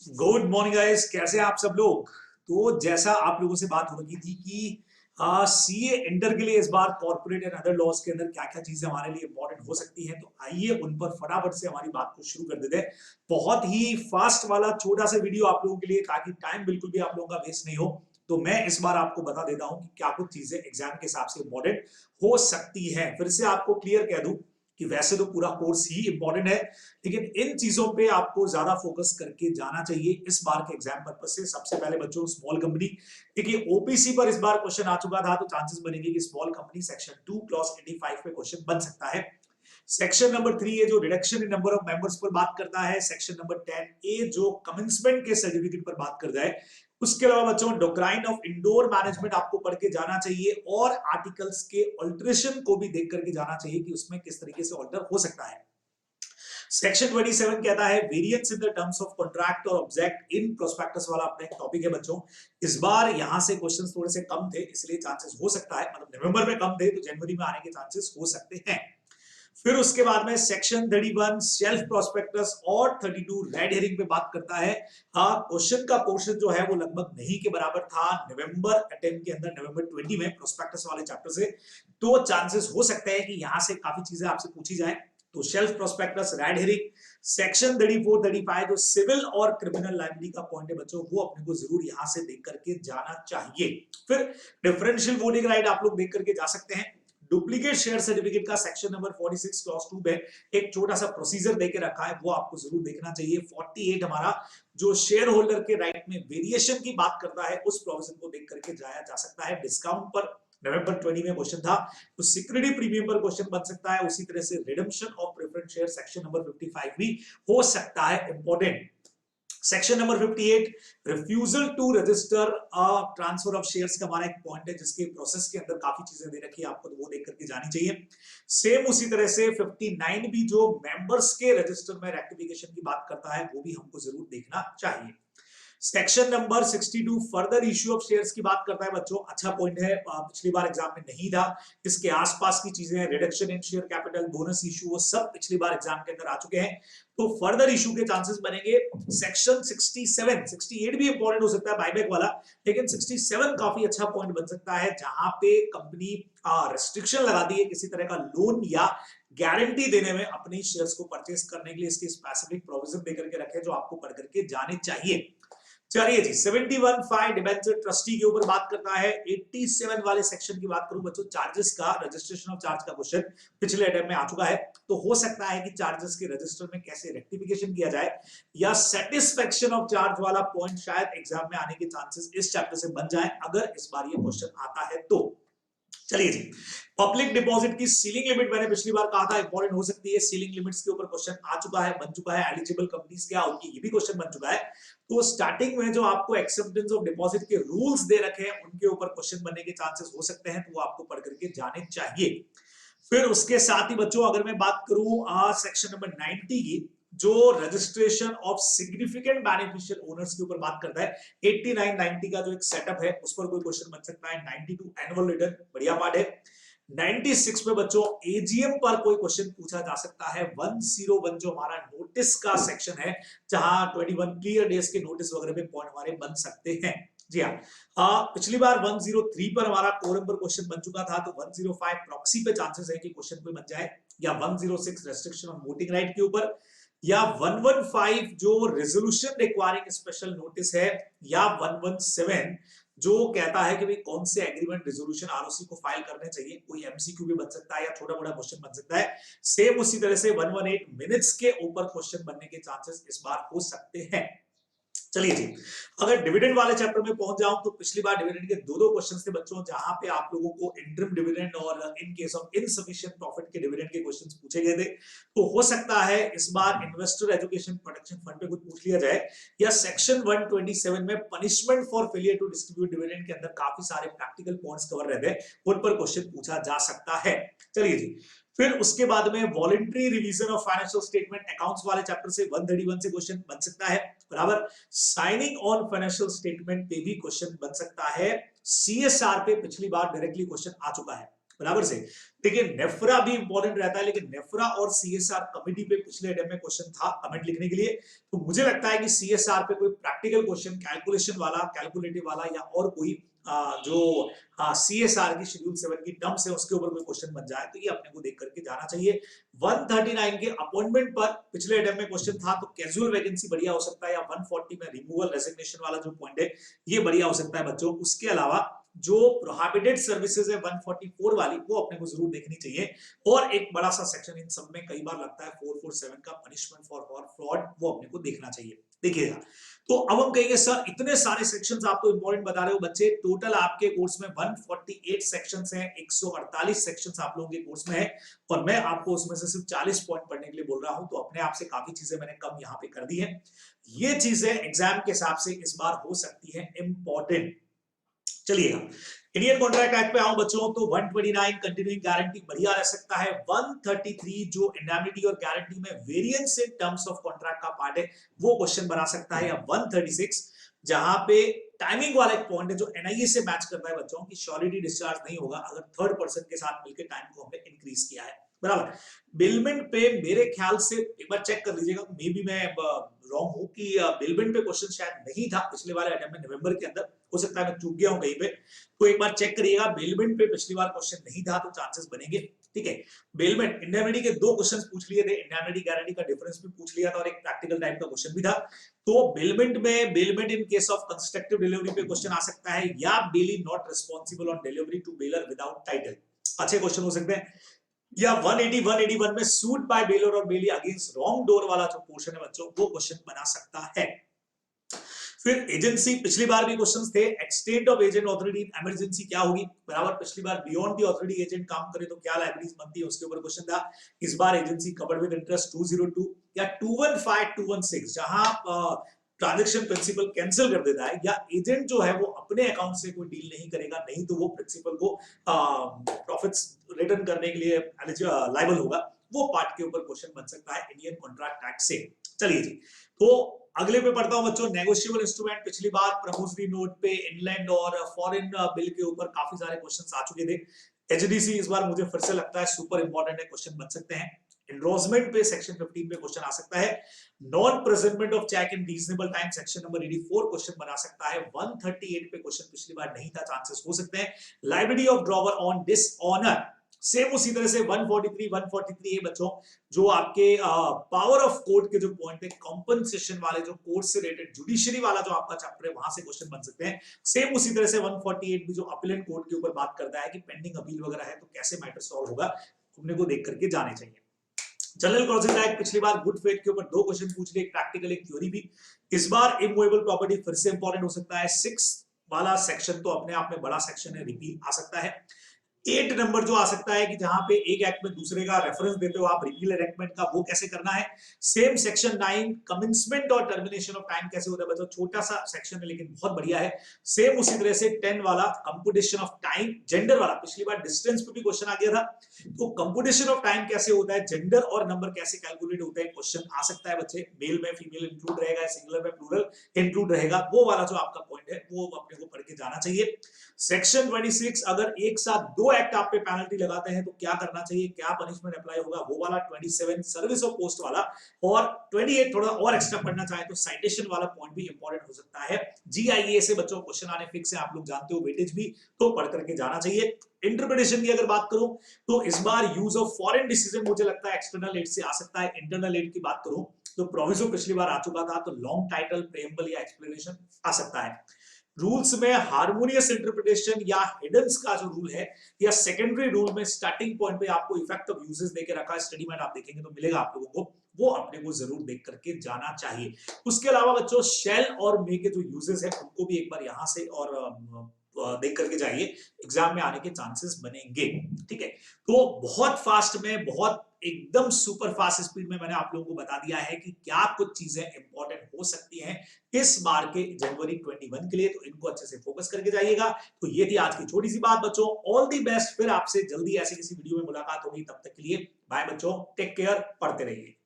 Good morning guys, कैसे हैं आप सब लोग। तो जैसा आप लोगों से बात हो रही थी कि सीए इंटर के लिए इस बार कॉर्पोरेट एंड अदर लॉज के अंदर क्या क्या चीजें हमारे लिए इंपॉर्टेंट हो सकती हैं, तो आइए उन पर फटाफट से हमारी बात को शुरू कर देते हैं। बहुत ही फास्ट वाला छोटा सा वीडियो आप लोगों के लिए, ताकि टाइम बिल्कुल भी आप लोगों का वेस्ट नहीं हो। तो मैं इस बार आपको बता देता हूं कि क्या कुछ चीजें एग्जाम के हिसाब से इंपॉर्टेंट हो सकती है। फिर से आपको क्लियर कह दूं कि वैसे तो पूरा कोर्स ही इंपॉर्टेंट है, लेकिन इन चीजों पे आपको ज्यादा फोकस करके जाना चाहिए इस बार के एग्जाम पर्पज से। सबसे पहले बच्चों, स्मॉल कंपनी। देखिए, ओपीसी पर इस बार क्वेश्चन आ चुका था, तो चांसेस बनेंगे कि स्मॉल कंपनी सेक्शन 2 क्लॉज 85 पे क्वेश्चन बन सकता है। सेक्शन नंबर 3 है जो reduction in number of members पर बात करता है। सेक्शन नंबर 10 ए जो कमेंसमेंट के सर्टिफिकेट पर बात करता है। उसके अलावा बच्चों, डोक्राइन ऑफ इंडोर मैनेजमेंट आपको पढ़ के जाना चाहिए, और आर्टिकल्स के अल्टरेशन को भी देख करके जाना चाहिए कि उसमें किस तरीके से अल्टर हो सकता है। सेक्शन 27 कहता है variance in the terms of contract और ऑब्जेक्ट इन प्रोस्पेक्टस वाला अपना एक टॉपिक है बच्चों। इस बार यहां से क्वेश्चंस थोड़े से कम थे, इसलिए चांसेस हो सकता है, मतलब नवंबर में कम थे तो जनवरी में आने के चांसेस हो सकते हैं। फिर उसके बाद में सेक्शन 31 सेल्फ प्रोस्पेक्टस और 32 रेड हेरिंग पे बात करता है। हाँ, क्वेश्चन का पोर्शन जो है वो लगभग नहीं के बराबर था नवंबर अटेम्प्ट के अंदर, नवंबर 20 में प्रोस्पेक्टस वाले चैप्टर से। तो चांसेस हो सकते हैं कि यहां से काफी चीजें आपसे पूछी जाए। तो shelf prospectus, red herring, section 34 35 जो सिविल और क्रिमिनल लाइबिलिटी का पॉइंट है बच्चों, वो अपने को जरूर यहां से देख करके जाना चाहिए। फिर डिफरेंशियल वोटिंग राइट आप लोग देख करके जा सकते हैं। डुप्लीकेट शेयर सर्टिफिकेट का सेक्शन नंबर 46 क्लॉज 2 में एक छोटा सा प्रोसीजर देके रखा है, वो आपको जरूर देखना चाहिए। 48 हमारा जो शेयर होल्डर के राइट में वेरिएशन की बात करता है, उस प्रोविजन को देख करके जाया जा सकता है। डिस्काउंट पर नवंबर 20 में क्वेश्चन था, तो सिक्योरिटी प्रीमियम पर क्वेश्चन बन सकता है। उसी तरह से redemption of preference share section number 55 भी हो सकता है important. Section number 58 refusal to register transfer of shares का हमारा एक पॉइंट है, जिसके प्रोसेस के अंदर काफी चीजें दे रखी है आपको, तो वो देख करके जानी चाहिए। सेम उसी तरह से 59 भी जो मेंबर्स के रजिस्टर में रेक्टिफिकेशन की बात करता है, वो भी हमको जरूर देखना चाहिए। Section number 62 further issue of shares की बात करता है बच्चों। अच्छा पॉइंट है, पिछली बार एग्जाम में नहीं था। इसके आसपास की चीजें, reduction in share capital, bonus issue, वो सब पिछली बार एग्जाम के अंदर आ चुके हैं। तो फर्दर इश्यू के चांसेस बनेंगे। सेक्शन 67 68 भी इंपॉर्टेंट हो सकता है बायबैक वाला, लेकिन 67 काफी अच्छा पॉइंट बन सकता है, जहां पे कंपनी रिस्ट्रिक्शन लगाती है किसी तरह का लोन या गारंटी देने में अपने शेयर्स को परचेस करने के लिए। इसके स्पेसिफिक प्रोविजन देकर के रखे, जो आपको पढ़ करके जाने चाहिए। चलिए जी, 71 डिबेंचर ट्रस्टी के ऊपर बात करता है। 87 वाले सेक्शन की बात करूं बच्चों, चार्जेस का, रजिस्ट्रेशन ऑफ चार्ज का क्वेश्चन पिछले अटेम्प्ट में आ चुका है। तो हो सकता है कि चार्जेस के रजिस्टर में कैसे रेक्टिफिकेशन किया जाए, या सेटिस्फेक्शन ऑफ चार्ज वाला पॉइंट शायद एग्जाम में आने के चांसेस इस चैप्टर से बन जाए, अगर इस बार ये क्वेश्चन आता है तो। चलिए जी, पब्लिक डिपॉजिट की सीलिंग लिमिट मैंने पिछली बार कहा था इंपॉर्टेंट हो सकती है। सीलिंग लिमिट्स के ऊपर क्वेश्चन आ चुका है, बन चुका है। एलिजिबल कंपनीज क्या होगी, ये भी क्वेश्चन बन चुका है। तो स्टार्टिंग में जो आपको एक्सेप्टेंस ऑफ डिपॉजिट के रूल्स दे रखे हैं, उनके ऊपर क्वेश्चन बनने के चांसेस हो सकते हैं, तो वो आपको पढ़ करके जाने चाहिए। फिर उसके साथ ही बच्चों, अगर मैं बात करूं सेक्शन नंबर 90 की, जो registration of significant beneficial owners के ऊपर बात करता है, 89 90 का जो एक सेटअप है, उस पर कोई क्वेश्चन बन सकता है। 92 एनुअल रिटर्न, बढ़िया पार्ट है। 96 में बच्चों एजीएम पर कोई क्वेश्चन पूछा जा सकता है। 101 जो हमारा नोटिस का सेक्शन है, जहां 21 क्लियर डेज के नोटिस वगैरह पे पॉइंट हमारे बन सकते हैं। जी हाँ, पिछली बार 103 पर हमारा कोरम पर क्वेश्चन बन चुका था, तो 105 प्रॉक्सी पे चांसेस है कि क्वेश्चन पे बन जाए, या 106 रेस्ट्रिक्शन ऑन वोटिंग राइट के ऊपर, या 115 जो रेजोल्यूशन रिक्वायरिंग स्पेशल नोटिस है, या 117 जो कहता है कि भाई कौन से एग्रीमेंट रेजोल्यूशन आरओसी को फाइल करने चाहिए। कोई एमसीक्यू भी बन सकता है, या छोटा मोटा क्वेश्चन बन सकता है। सेम उसी तरह से 118 मिनट्स के ऊपर क्वेश्चन बनने के चांसेस इस बार हो सकते हैं। चलिए जी, अगर डिविडेंड वाले चैप्टर में पहुंच जाऊं, तो पिछली बार डिविडेंड के दो क्वेश्चंस थे बच्चों, जहां पे आप लोगों को इंटरिम डिविडेंड और in case of insufficient profit के डिविडेंड के क्वेश्चंस पूछे गए थे। तो हो सकता है इस बार इन्वेस्टर एजुकेशन प्रोटेक्शन फंड पे कुछ पूछ लिया जाए, या सेक्शन 127 में punishment for failure to distribute dividend के अंदर काफी सारे प्रैक्टिकल पॉइंट्स कवर रहते हैं, उन पर क्वेश्चन पूछा जा सकता है। चलिए जी, फिर उसके बाद में voluntary revision of financial statement accounts वाले चैप्टर से 131 से क्वेश्चन बन सकता है, बराबर। साइनिंग ऑन फाइनेंशियल स्टेटमेंट पे भी क्वेश्चन बन सकता है। सीएसआर पे पिछली बार डायरेक्टली क्वेश्चन आ चुका है, बराबर से। देखिए नेफ्रा भी इंपॉर्टेंट रहता है, लेकिन नेफ्रा और सीएसआर कमिटी पे पिछले अटेम्प्ट में क्वेश्चन था कमेंट लिखने के लिए, तो मुझे लगता है कि सीएसआर पे कोई प्रैक्टिकल क्वेश्चन कैलकुलेशन वाला, कैलकुलेटिव वाला या और कोई जो सीएसआर की शेड्यूल 7 की टर्म्स है उसके ऊपर कोई क्वेश्चन बन जाए तो ये अपने को देख करके जाना चाहिए। 139 के अपॉइंटमेंट पर पिछले अटेम्प्ट में क्वेश्चन था, तो कैजुअल वैकेंसी बढ़िया हो सकता है, या 140 में रिमूवल रेजिग्नेशन वाला जो पॉइंट है ये बढ़िया हो सकता है बच्चों। उसके अलावा जो प्रोहिबिटेड सर्विसेज है 144 वाली, वो अपने को जरूर देखनी चाहिए। और एक बड़ा सा सेक्शन इन सब में कई बार लगता है 447 का पनिशमेंट फॉर फ्रॉड, वो अपने को देखना चाहिए। देखिएगा, तो अब हम कहेंगे सर इतने सारे सेक्शंस आप तो इंपॉर्टेंट बता रहे हो बच्चे, टोटल आपके कोर्स में 148 सेक्शंस हैं, 148 सेक्शंस आप लोगों के कोर्स में है, और मैं आपको उसमें से सिर्फ 40 पॉइंट पढ़ने के लिए बोल रहा हूं, तो अपने आप से काफी चीजें मैंने कम यहाँ पे कर दी है। ये चीजें एग्जाम के हिसाब से इस बार हो सकती है इंपॉर्टेंट। चलिएगा, इंडियन कॉन्ट्रैक्ट एक्ट पे आऊं बच्चों, तो 129 कंटिन्यूइंग गारंटी बढ़िया रह सकता है। 133 जो इंडेमनिटी और गारंटी में variance in terms of contract का पार्ट है, वो क्वेश्चन बना सकता है। या 136 जहां पे टाइमिंग वाला एक पॉइंट है जो एनआईए से मैच करता है बच्चों की श्योरिटी डिस्चार्ज नहीं होगा अगर थर्ड पर्सन के साथ मिलकर टाइम को हमने इंक्रीज किया है, बराबर। बिलमेंट पे मेरे ख्याल से एक बार चेक कर लीजिएगा, मे बी मैं रॉन्ग हूं कि बिलमेंट पे क्वेश्चन शायद नहीं था पिछले वाले अटेम्प्ट में नवंबर के अंदर, हो सकता है मैं चूक गया हूं कहीं पे, तो एक बार चेक करिएगा। बेलमेंट पे पिछली बार क्वेश्चन नहीं था तो चांसेस बनेंगे, ठीक है। बेलमेंट इंडेमनिटी के दो क्वेश्चंस पूछ लिए थे, इंडेमनिटी गारंटी का डिफरेंस भी पूछ लिया था और एक प्रैक्टिकल टाइप का क्वेश्चन भी था। तो बेलमेंट में bailment in case of constructive delivery पे क्वेश्चन आ सकता है, या bailee not responsible on delivery to bailor without title, अच्छे क्वेश्चन हो सकते हैं। या 181 में सूट बाय बेलर और बेली अगेंस्ट रॉन्ग डोर वाला जो पोर्शन है बच्चों, वो क्वेश्चन बना सकता है। फिर एजेंसी, पिछली बार भी क्वेश्चंस थे, extent of agent authority in emergency क्या होगी, बराबर। पिछली बार बियॉन्ड द अथॉरिटी एजेंट काम करे तो क्या लायबिलिटीज बनती है, उसके ऊपर क्वेश्चन था। इस बार एजेंसी कवर्ड विद इंटरेस्ट 202 या 215 216 जहां ट्रांजैक्शन प्रिंसिपल कैंसिल कर देता है, या एजेंट जो है वो अपने अकाउंट से कोई डील नहीं करेगा, नहीं तो वो प्रिंसिपल को प्रॉफिट्स रिटर्न करने के लिए लायबल होगा, वो पार्ट के ऊपर क्वेश्चन बन सकता है इंडियन कॉन्ट्रैक्ट एक्ट से। चलिए जी, तो अगले पे पढ़ता हूं बच्चों, नेगोशिएबल इंस्ट्रूमेंट। पिछली बार प्रमोशनरी नोट पे इनलैंड और फॉरेन बिल के ऊपर काफी सारे क्वेश्चंस आ चुके थे। एचडीसी इस बार मुझे फिर से लगता है सुपर इंपॉर्टेंट है, क्वेश्चन बन सकते हैं। एनरोलमेंट पे सेक्शन 15 पे क्वेश्चन आ सकता है। Non presentment of cheque in reasonable time section number 84 question बना सकता है। 138 पे क्वेश्चन पिछली बार नहीं था, चांसेस हो सकते हैं। Liability of drawer on dishonour, same उसी तरह से 143 है बच्चों, जो आपके पावर ऑफ कोर्ट के जो पॉइंट है, कॉम्पनसेशन वाले जो कोर्ट से रिलेटेड जुडिशरी वाला जो आपका चैप्टर है, वहां से क्वेश्चन बन सकते हैं। सेम उसी तरह से 148 भी जो अपीलेंट कोर्ट के ऊपर बात करता है कि पेंडिंग अपील वगैरह है तो कैसे मैटर सॉल्व होगा, अपने को देख करके जाने चाहिए। जनरल क्लॉजेज एक्ट, पिछली बार गुड फेथ के ऊपर दो क्वेश्चन पूछ लिए, एक प्रैक्टिकल एक थ्योरी भी। इस बार इमूवेबल प्रॉपर्टी फिर से इंपॉर्टेंट हो सकता है। 6 वाला सेक्शन तो अपने आप में बड़ा सेक्शन है, रिपील आ सकता है। 8 नंबर जो आ सकता है कि जहां पे एक एक्ट में दूसरे का रेफरेंस देते हो आप, रिपील एनैक्टमेंट का, वो कैसे करना है। सेम सेक्शन 9 कमेंसमेंट और टर्मिनेशन ऑफ टाइम कैसे होता है बच्चों, छोटा सा सेक्शन है लेकिन बहुत बढ़िया है। सेम उसी तरह से 10 वाला कंप्यूटेशन ऑफ टाइम, जेंडर वाला, पिछली बार डिस्टेंस पे भी क्वेश्चन आ गया था, तो कंप्यूटेशन ऑफ टाइम कैसे होता है, जेंडर और नंबर कैसे कैलकुलेट होता है, क्वेश्चन आ सकता है बच्चे। मेल में फीमेल इंक्लूड रहेगा, सिंगुलर में प्लूरल इंक्लूड रहेगा, वो वाला जो आपका पॉइंट है वो अपने को पढ़ के जाना चाहिए। सेक्शन 26, अगर एक साथ दो एक्ट आप पे पेनल्टी लगाते हैं तो क्या करना चाहिए, क्या पनिशमेंट अप्लाई होगा, वो वाला। 27 सर्विस ऑफ पोस्ट वाला, और 28 थोड़ा और एक्स्ट्रा पढ़ना चाहे तो साइटेशन वाला पॉइंट भी इंपॉर्टेंट हो सकता है। जीआईए से बच्चों क्वेश्चन आने फिक्स है, आप लोग जानते हो, वेटेज भी, तो पढ़ करके जाना चाहिए। इंटरप्रिटेशन की अगर बात करूं तो इस बार यूज ऑफ फॉरेन डिसीजन मुझे लगता है एक्सटर्नल एड से आ सकता है। इंटरनल एड की बात करूं तो प्रोविजो पिछली बार आ चुका था, तो लॉन्ग टाइटल, प्रेम्बल या एक्सप्लेनेशन आ सकता है। रूल्स में हार्मोनियस इंटरप्रिटेशन या हिडन्स का जो रूल है, या सेकेंडरी रूल में स्टार्टिंग पॉइंट पे आपको इफेक्ट ऑफ यूजेस देके रखा है, स्टडी में आप देखेंगे तो मिलेगा आप लोगों को, वो अपने को जरूर देख करके जाना चाहिए। उसके अलावा बच्चों शेल और मे के जो यूजेस है उनको भी एक बार यहां से और देख करके जाइए, एग्जाम में आने के चांसेस बनेंगे, ठीक है। तो बहुत फास्ट में, बहुत एकदम सुपर फास्ट स्पीड में मैंने आप लोगों को बता दिया है कि क्या कुछ चीजें इंपॉर्टेंट हो सकती हैं इस बार के जनवरी 21 के लिए, तो इनको अच्छे से फोकस करके जाइएगा। तो ये थी आज की छोटी सी बात बच्चों, ऑल दी बेस्ट। फिर आपसे जल्दी ऐसे किसी वीडियो में मुलाकात होगी, तब तक के लिए बाय बच्चों, टेक केयर, पढ़ते रहिए।